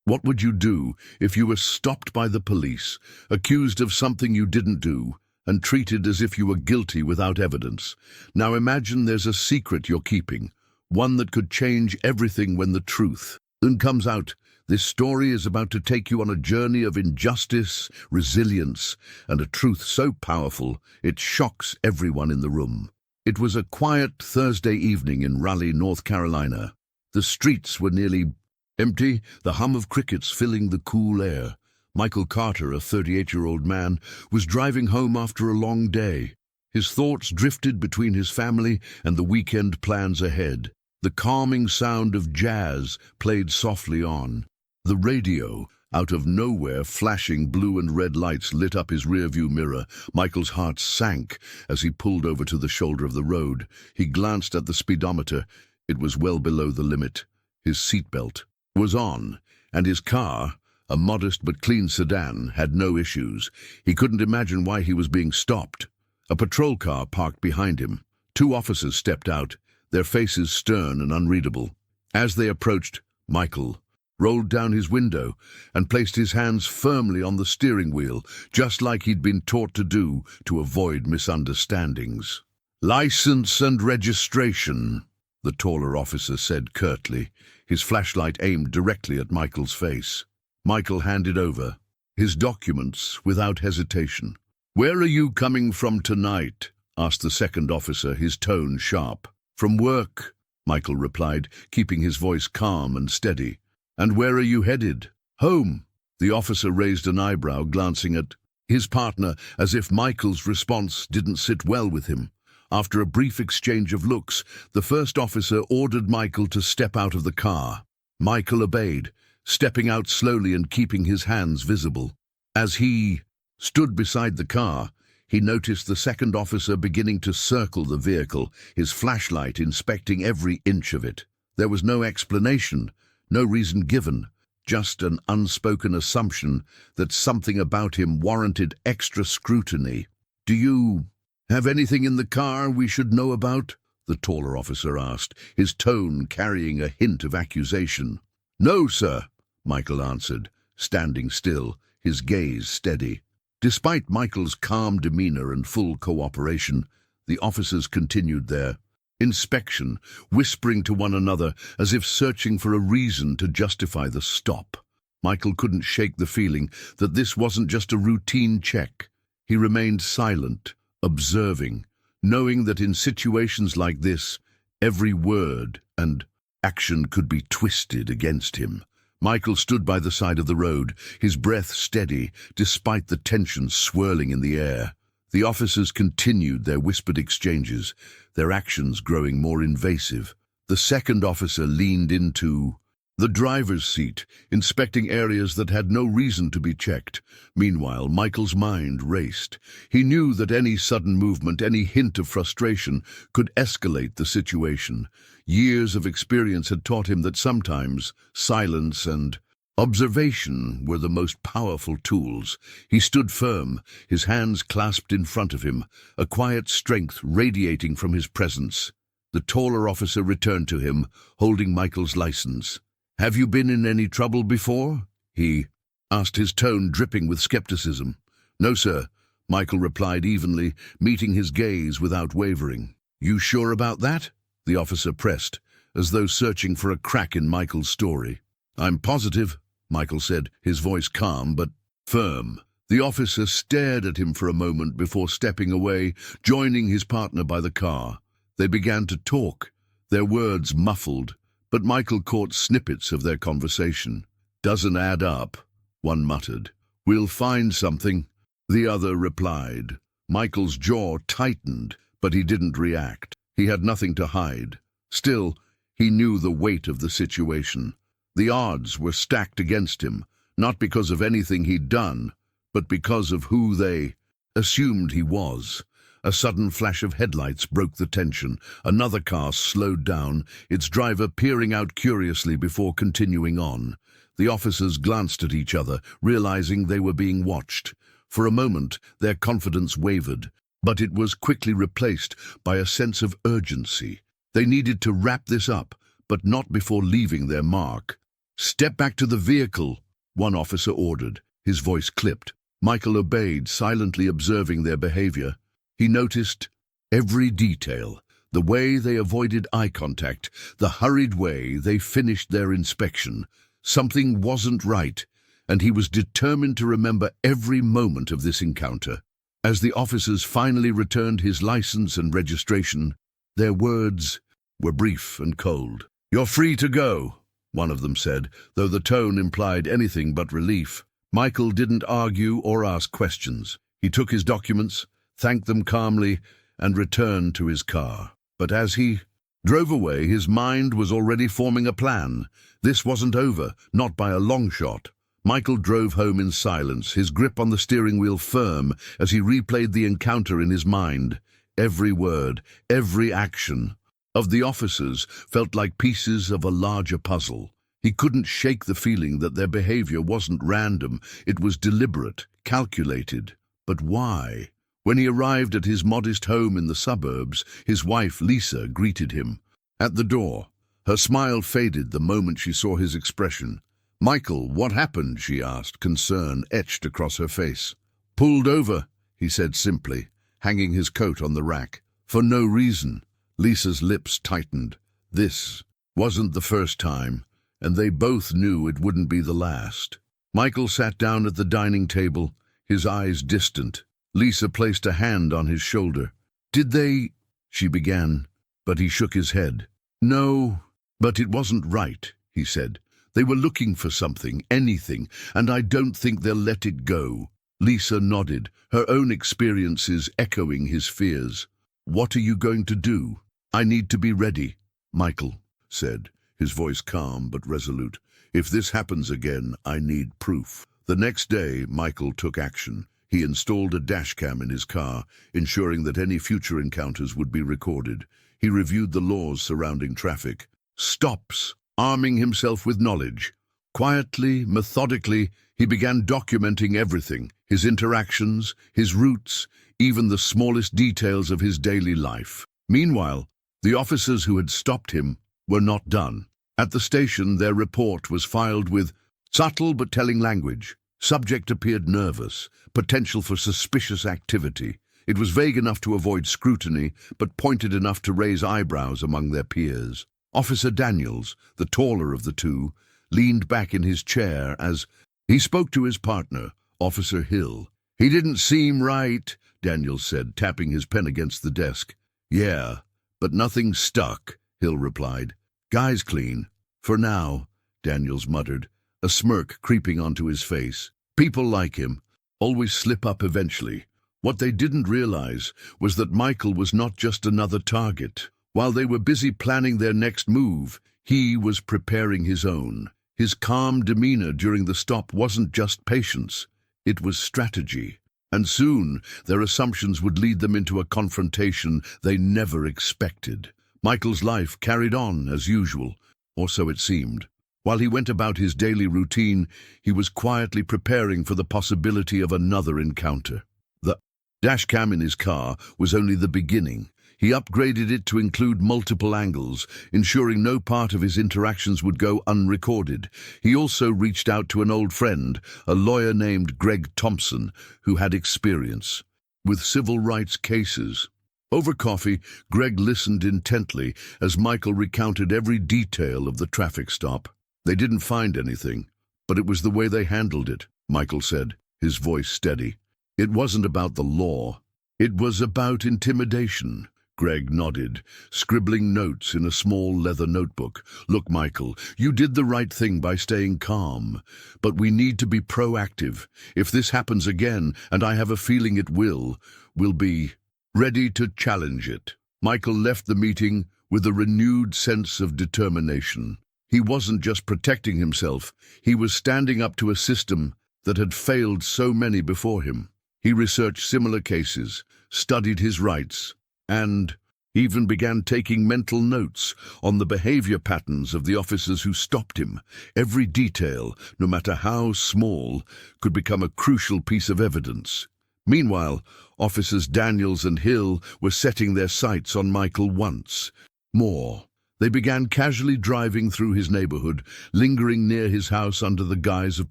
What would you do if you were stopped by the police, accused of something you didn't do, and treated as if you were guilty without evidence? Now imagine there's a secret you're keeping, one that could change everything when the truth then comes out. This story is about to take you on a journey of injustice, resilience, and a truth so powerful it shocks everyone in the room. It was a quiet Thursday evening in Raleigh, North Carolina. The streets were nearly empty, the hum of crickets filling the cool air. Michael Carter, a 38-year-old man, was driving home after a long day. His thoughts drifted between his family and the weekend plans ahead. The calming sound of jazz played softly on. The radio, out of nowhere, flashing blue and red lights lit up his rearview mirror. Michael's heart sank as he pulled over to the shoulder of the road. He glanced at the speedometer. It was well below the limit. His seatbelt was on, and his car, a modest but clean sedan, had no issues. He couldn't imagine why he was being stopped. A patrol car parked behind him. Two officers stepped out, their faces stern and unreadable. As they approached, Michael rolled down his window and placed his hands firmly on the steering wheel, just like he'd been taught to do to avoid misunderstandings. "License and registration," the taller officer said curtly, his flashlight aimed directly at Michael's face. Michael handed over his documents without hesitation. "Where are you coming from tonight?" asked the second officer, his tone sharp. "From work," Michael replied, keeping his voice calm and steady. "And where are you headed?" "Home." The officer raised an eyebrow, glancing at his partner as if Michael's response didn't sit well with him. After a brief exchange of looks, the first officer ordered Michael to step out of the car. Michael obeyed, stepping out slowly and keeping his hands visible. As he stood beside the car, he noticed the second officer beginning to circle the vehicle, his flashlight inspecting every inch of it. There was no explanation, no reason given, just an unspoken assumption that something about him warranted extra scrutiny. "Do you have anything in the car we should know about?" the taller officer asked, his tone carrying a hint of accusation. "No, sir," Michael answered, standing still, his gaze steady. Despite Michael's calm demeanor and full cooperation, the officers continued their inspection, whispering to one another as if searching for a reason to justify the stop. Michael couldn't shake the feeling that this wasn't just a routine check. He remained silent, observing, knowing that in situations like this, every word and action could be twisted against him. Michael stood by the side of the road, his breath steady, despite the tension swirling in the air. The officers continued their whispered exchanges, their actions growing more invasive. The second officer leaned into the driver's seat, inspecting areas that had no reason to be checked. Meanwhile, Michael's mind raced. He knew that any sudden movement, any hint of frustration, could escalate the situation. Years of experience had taught him that sometimes silence and observation were the most powerful tools. He stood firm, his hands clasped in front of him, a quiet strength radiating from his presence. The taller officer returned to him, holding Michael's license. "Have you been in any trouble before?" he asked, his tone dripping with skepticism. "No, sir," Michael replied evenly, meeting his gaze without wavering. "You sure about that?" the officer pressed, as though searching for a crack in Michael's story. "I'm positive," Michael said, his voice calm but firm. The officer stared at him for a moment before stepping away, joining his partner by the car. They began to talk, their words muffled, but Michael caught snippets of their conversation. "Doesn't add up," one muttered. "We'll find something," the other replied. Michael's jaw tightened, but he didn't react. He had nothing to hide. Still, he knew the weight of the situation. The odds were stacked against him, not because of anything he'd done, but because of who they assumed he was. A sudden flash of headlights broke the tension. Another car slowed down, its driver peering out curiously before continuing on. The officers glanced at each other, realizing they were being watched. For a moment, their confidence wavered, but it was quickly replaced by a sense of urgency. They needed to wrap this up, but not before leaving their mark. "Step back to the vehicle," one officer ordered. His voice clipped. Michael obeyed, silently observing their behavior. He noticed every detail, the way they avoided eye contact, the hurried way they finished their inspection. Something wasn't right, and he was determined to remember every moment of this encounter. As the officers finally returned his license and registration, their words were brief and cold. "You're free to go," one of them said, though the tone implied anything but relief. Michael didn't argue or ask questions. He took his documents, thanked them calmly, and returned to his car. But as he drove away, his mind was already forming a plan. This wasn't over, not by a long shot. Michael drove home in silence, his grip on the steering wheel firm as he replayed the encounter in his mind. Every word, every action of the officers felt like pieces of a larger puzzle. He couldn't shake the feeling that their behavior wasn't random, it was deliberate, calculated. But why? When he arrived at his modest home in the suburbs, his wife Lisa greeted him. At the door, her smile faded the moment she saw his expression. "Michael, what happened?" she asked, concern etched across her face. "Pulled over," he said simply, hanging his coat on the rack. "For no reason." Lisa's lips tightened. This wasn't the first time, and they both knew it wouldn't be the last. Michael sat down at the dining table, his eyes distant. Lisa placed a hand on his shoulder. "Did they—" she began, but he shook his head. "No, but it wasn't right," he said. "They were looking for something, anything, and I don't think they'll let it go." Lisa nodded, her own experiences echoing his fears. "What are you going to do?" "I need to be ready," Michael said, his voice calm but resolute. "If this happens again, I need proof." The next day, Michael took action. He installed a dashcam in his car, ensuring that any future encounters would be recorded. He reviewed the laws surrounding traffic. Stops, arming himself with knowledge. Quietly, methodically, he began documenting everything, his interactions, his routes, even the smallest details of his daily life. Meanwhile, the officers who had stopped him were not done. At the station, their report was filed with subtle but telling language. Subject appeared nervous, potential for suspicious activity. It was vague enough to avoid scrutiny, but pointed enough to raise eyebrows among their peers. Officer Daniels, the taller of the two, leaned back in his chair as he spoke to his partner, Officer Hill. "He didn't seem right," Daniels said, tapping his pen against the desk. "Yeah, but nothing stuck," Hill replied. "Guy's clean." "For now," Daniels muttered, a smirk creeping onto his face. "People like him always slip up eventually." What they didn't realize was that Michael was not just another target. While they were busy planning their next move, he was preparing his own. His calm demeanor during the stop wasn't just patience, it was strategy. And soon, their assumptions would lead them into a confrontation they never expected. Michael's life carried on as usual, or so it seemed. While he went about his daily routine, he was quietly preparing for the possibility of another encounter. The dashcam in his car was only the beginning. He upgraded it to include multiple angles, ensuring no part of his interactions would go unrecorded. He also reached out to an old friend, a lawyer named Greg Thompson, who had experience with civil rights cases. Over coffee, Greg listened intently as Michael recounted every detail of the traffic stop. "They didn't find anything, but it was the way they handled it," Michael said, his voice steady. "It wasn't about the law. It was about intimidation." Greg nodded, scribbling notes in a small leather notebook. "Look, Michael, you did the right thing by staying calm, but we need to be proactive. If this happens again, and I have a feeling it will, we'll be ready to challenge it." Michael left the meeting with a renewed sense of determination. He wasn't just protecting himself, he was standing up to a system that had failed so many before him. He researched similar cases, studied his rights, and even began taking mental notes on the behavior patterns of the officers who stopped him. Every detail, no matter how small, could become a crucial piece of evidence. Meanwhile, Officers Daniels and Hill were setting their sights on Michael once more. They began casually driving through his neighborhood, lingering near his house under the guise of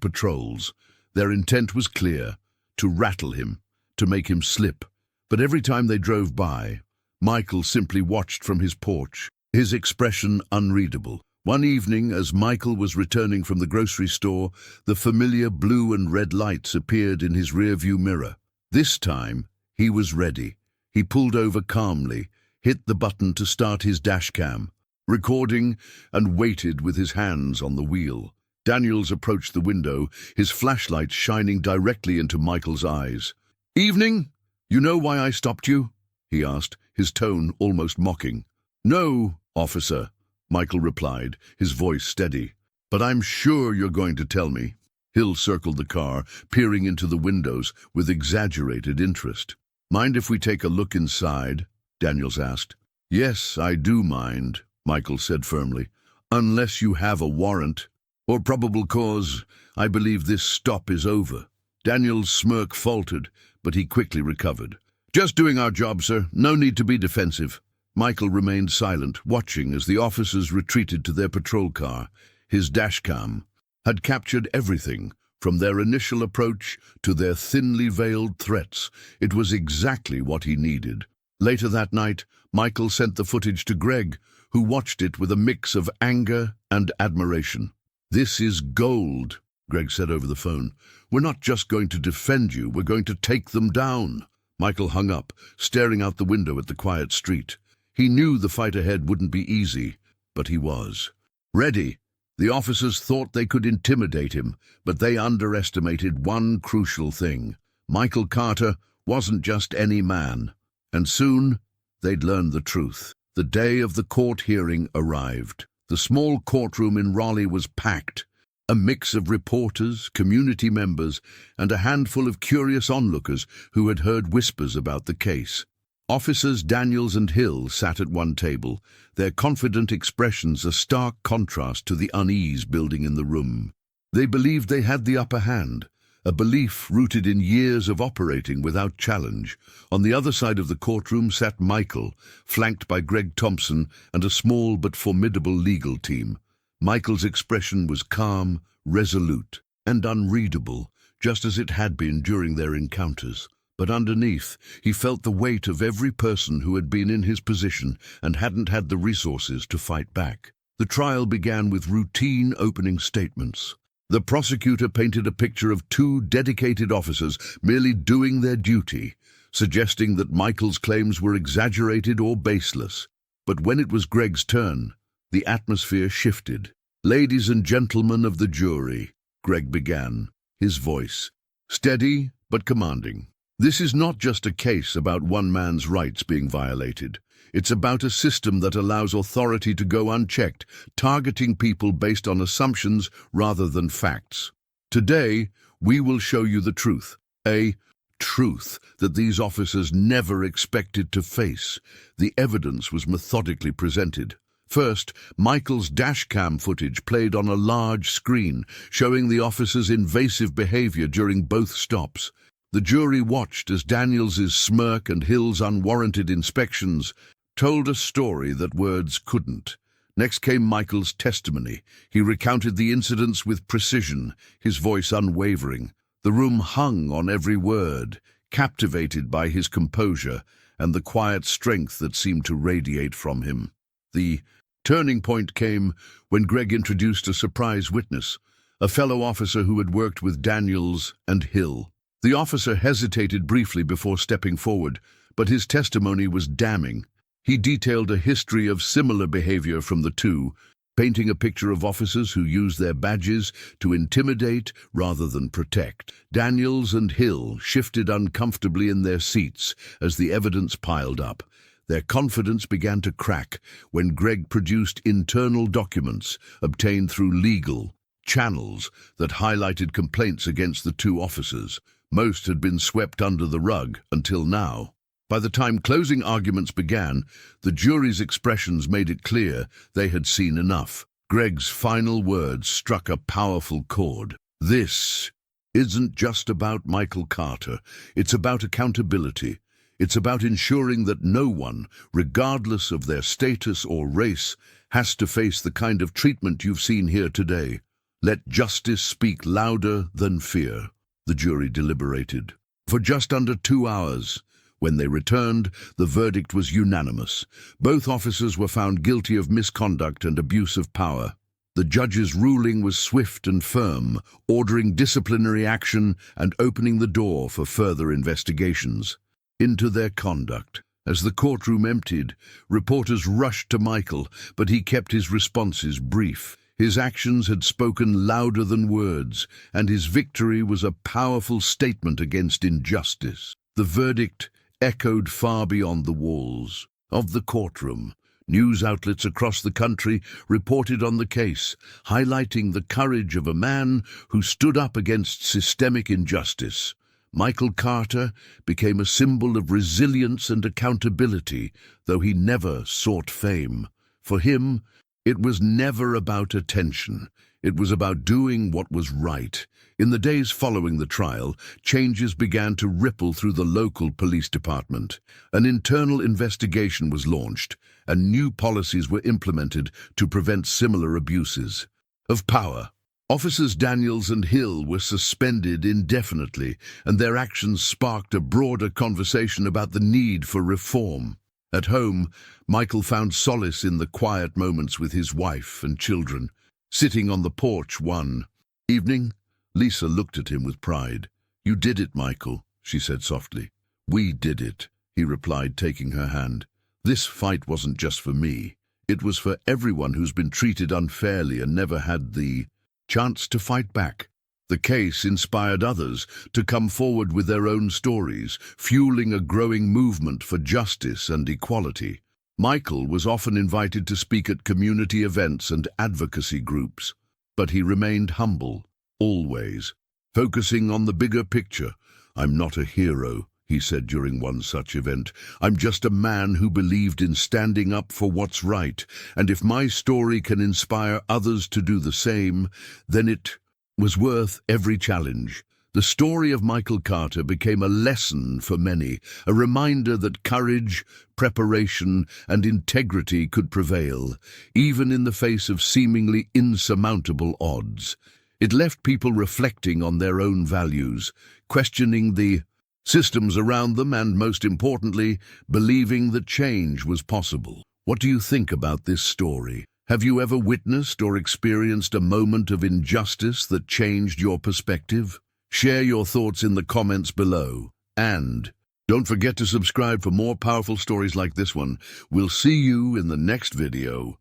patrols. Their intent was clear: to rattle him, to make him slip. But every time they drove by, Michael simply watched from his porch, his expression unreadable. One evening, as Michael was returning from the grocery store, the familiar blue and red lights appeared in his rearview mirror. This time, he was ready. He pulled over calmly, hit the button to start his dashcam, recording, and waited with his hands on the wheel. Daniels approached the window, his flashlight shining directly into Michael's eyes. "Evening? You know why I stopped you?" he asked, his tone almost mocking. "No, officer," Michael replied, his voice steady. "But I'm sure you're going to tell me." Hill circled the car, peering into the windows with exaggerated interest. "Mind if we take a look inside?" Daniels asked. "Yes, I do mind," Michael said firmly. "Unless you have a warrant or probable cause, I believe this stop is over." Daniels' smirk faltered, but he quickly recovered. "Just doing our job, sir. No need to be defensive." Michael remained silent, watching as the officers retreated to their patrol car. His dashcam had captured everything, from their initial approach to their thinly veiled threats. It was exactly what he needed. Later that night, Michael sent the footage to Greg, who watched it with a mix of anger and admiration. "This is gold," Greg said over the phone. "We're not just going to defend you, we're going to take them down." Michael hung up, staring out the window at the quiet street. He knew the fight ahead wouldn't be easy, but he was ready. The officers thought they could intimidate him, but they underestimated one crucial thing. Michael Carter wasn't just any man, and soon they'd learn the truth. The day of the court hearing arrived. The small courtroom in Raleigh was packed, a mix of reporters, community members, and a handful of curious onlookers who had heard whispers about the case. Officers Daniels and Hill sat at one table, their confident expressions a stark contrast to the unease building in the room. They believed they had the upper hand, a belief rooted in years of operating without challenge. On the other side of the courtroom sat Michael, flanked by Greg Thompson and a small but formidable legal team. Michael's expression was calm, resolute, and unreadable, just as it had been during their encounters. But underneath, he felt the weight of every person who had been in his position and hadn't had the resources to fight back. The trial began with routine opening statements. The prosecutor painted a picture of two dedicated officers merely doing their duty, suggesting that Michael's claims were exaggerated or baseless. But when it was Greg's turn, the atmosphere shifted. "Ladies and gentlemen of the jury," Greg began, his voice steady but commanding. "This is not just a case about one man's rights being violated. It's about a system that allows authority to go unchecked, targeting people based on assumptions rather than facts. Today, we will show you the truth, a truth that these officers never expected to face." The evidence was methodically presented. First, Michael's dashcam footage played on a large screen, showing the officers' invasive behavior during both stops. The jury watched as Daniels's smirk and Hill's unwarranted inspections told a story that words couldn't. Next came Michael's testimony. He recounted the incidents with precision, his voice unwavering. The room hung on every word, captivated by his composure and the quiet strength that seemed to radiate from him. The turning point came when Greg introduced a surprise witness, a fellow officer who had worked with Daniels and Hill. The officer hesitated briefly before stepping forward, but his testimony was damning. He detailed a history of similar behavior from the two, painting a picture of officers who used their badges to intimidate rather than protect. Daniels and Hill shifted uncomfortably in their seats as the evidence piled up. Their confidence began to crack when Greg produced internal documents obtained through legal channels that highlighted complaints against the two officers. Most had been swept under the rug until now. By the time closing arguments began, the jury's expressions made it clear they had seen enough. Greg's final words struck a powerful chord. "This isn't just about Michael Carter. It's about accountability. It's about ensuring that no one, regardless of their status or race, has to face the kind of treatment you've seen here today. Let justice speak louder than fear. The jury deliberated for just under 2 hours. When they returned, the verdict was unanimous. Both officers were found guilty of misconduct and abuse of power. The judge's ruling was swift and firm, ordering disciplinary action and opening the door for further investigations into their conduct. As the courtroom emptied, reporters rushed to Michael, but he kept his responses brief. His actions had spoken louder than words, and his victory was a powerful statement against injustice. The verdict echoed far beyond the walls of the courtroom. News outlets across the country reported on the case, highlighting the courage of a man who stood up against systemic injustice. Michael Carter became a symbol of resilience and accountability, though he never sought fame. For him, it was never about attention. It was about doing what was right. In the days following the trial, changes began to ripple through the local police department. An internal investigation was launched, and new policies were implemented to prevent similar abuses of power. Officers Daniels and Hill were suspended indefinitely, and their actions sparked a broader conversation about the need for reform. At home, Michael found solace in the quiet moments with his wife and children. Sitting on the porch one evening, Lisa looked at him with pride. "You did it, Michael," she said softly. "We did it," he replied, taking her hand. "This fight wasn't just for me. It was for everyone who's been treated unfairly and never had the chance to fight back." The case inspired others to come forward with their own stories, fueling a growing movement for justice and equality. Michael was often invited to speak at community events and advocacy groups, but he remained humble, always, focusing on the bigger picture. "I'm not a hero," he said during one such event. "I'm just a man who believed in standing up for what's right, and if my story can inspire others to do the same, then it was worth every challenge." The story of Michael Carter became a lesson for many, a reminder that courage, preparation, and integrity could prevail, even in the face of seemingly insurmountable odds. It left people reflecting on their own values, questioning the systems around them, and, most importantly, believing that change was possible. What do you think about this story? Have you ever witnessed or experienced a moment of injustice that changed your perspective? Share your thoughts in the comments below. And don't forget to subscribe for more powerful stories like this one. We'll see you in the next video.